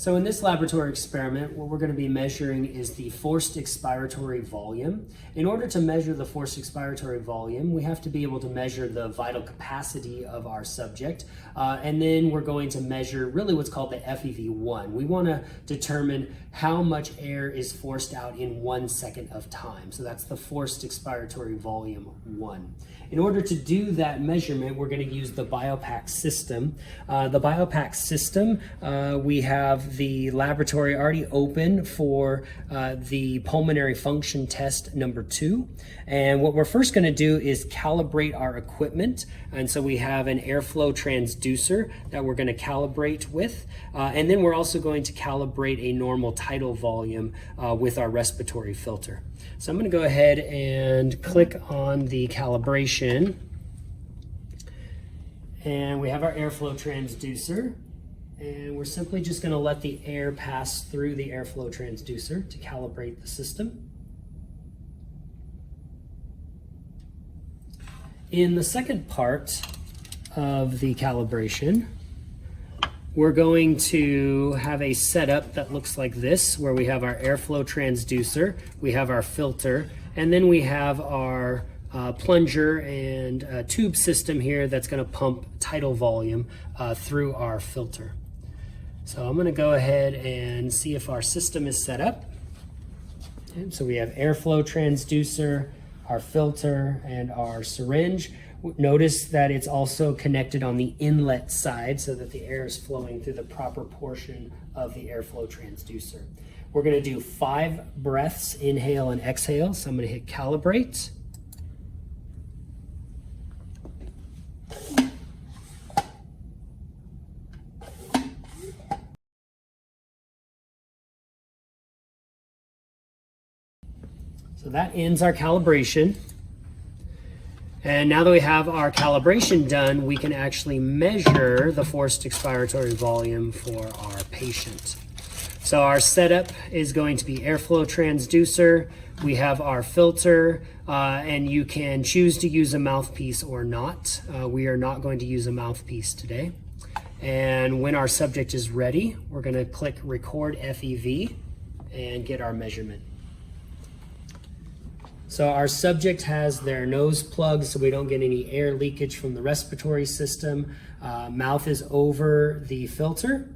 So in this laboratory experiment, what we're going to be measuring is the forced expiratory volume. In order to measure the forced expiratory volume, we have to be able to measure the vital capacity of our subject. And then we're going to measure really what's called the FEV1. We want to determine how much air is forced out in 1 second of time. So that's the forced expiratory volume 1. In order to do that measurement, we're going to use the Biopac system. The Biopac system, we have the laboratory already open for the pulmonary function test number 2. And what we're first going to do is calibrate our equipment. And so we have an airflow transducer that we're going to calibrate with. And then we're also going to calibrate a normal tidal volume with our respiratory filter. So I'm going to go ahead and click on the calibration. And we have our airflow transducer. And we're simply just going to let the air pass through the airflow transducer to calibrate the system. In the second part of the calibration, we're going to have a setup that looks like this, where we have our airflow transducer, we have our filter, and then we have our plunger and tube system here that's going to pump tidal volume through our filter. So I'm going to go ahead and see if our system is set up. And so we have airflow transducer, our filter, and our syringe. Notice that it's also connected on the inlet side so that the air is flowing through the proper portion of the airflow transducer. We're going to do 5 breaths, inhale and exhale. So I'm going to hit calibrate. So that ends our calibration. And now that we have our calibration done, we can actually measure the forced expiratory volume for our patient. So our setup is going to be airflow transducer. We have our filter, and you can choose to use a mouthpiece or not. We are not going to use a mouthpiece today. And when our subject is ready, we're going to click record FEV and get our measurement. So our subject has their nose plugged so we don't get any air leakage from the respiratory system. Mouth is over the filter.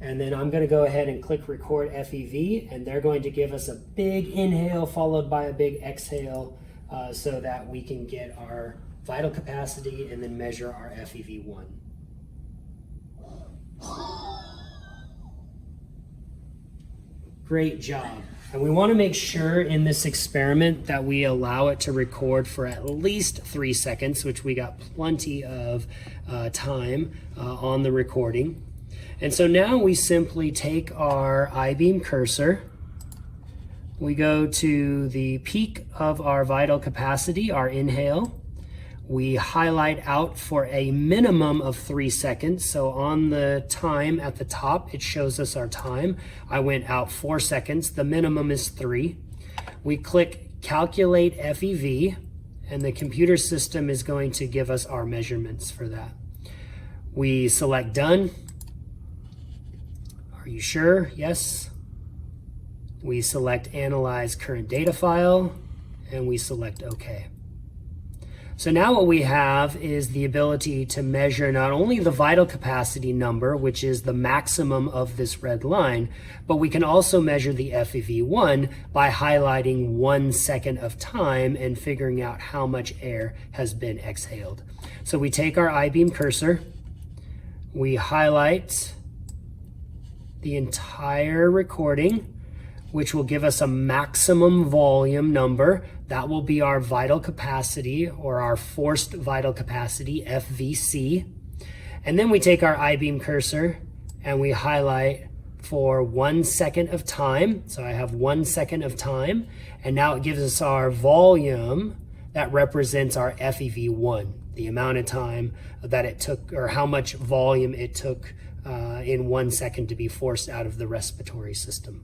And then I'm going to go ahead and click record FEV, and they're going to give us a big inhale followed by a big exhale so that we can get our vital capacity and then measure our FEV1. Great job. And we want to make sure in this experiment that we allow it to record for at least 3 seconds, which we got plenty of time on the recording. And so now we simply take our I-beam cursor, we go to the peak of our vital capacity, our inhale. We highlight out for a minimum of 3 seconds. So on the time at the top, it shows us our time. I went out 4 seconds. The minimum is 3. We click calculate FEV, and the computer system is going to give us our measurements for that. We select done. Are you sure? Yes. We select analyze current data file, and we select OK. So now what we have is the ability to measure not only the vital capacity number, which is the maximum of this red line, but we can also measure the FEV1 by highlighting 1 second of time and figuring out how much air has been exhaled. So we take our I-beam cursor, we highlight the entire recording, which will give us a maximum volume number. That will be our vital capacity, or our forced vital capacity, FVC. And then we take our I-beam cursor and we highlight for 1 second of time. So I have 1 second of time. And now it gives us our volume that represents our FEV1, the amount of time that it took, or how much volume it took in 1 second to be forced out of the respiratory system.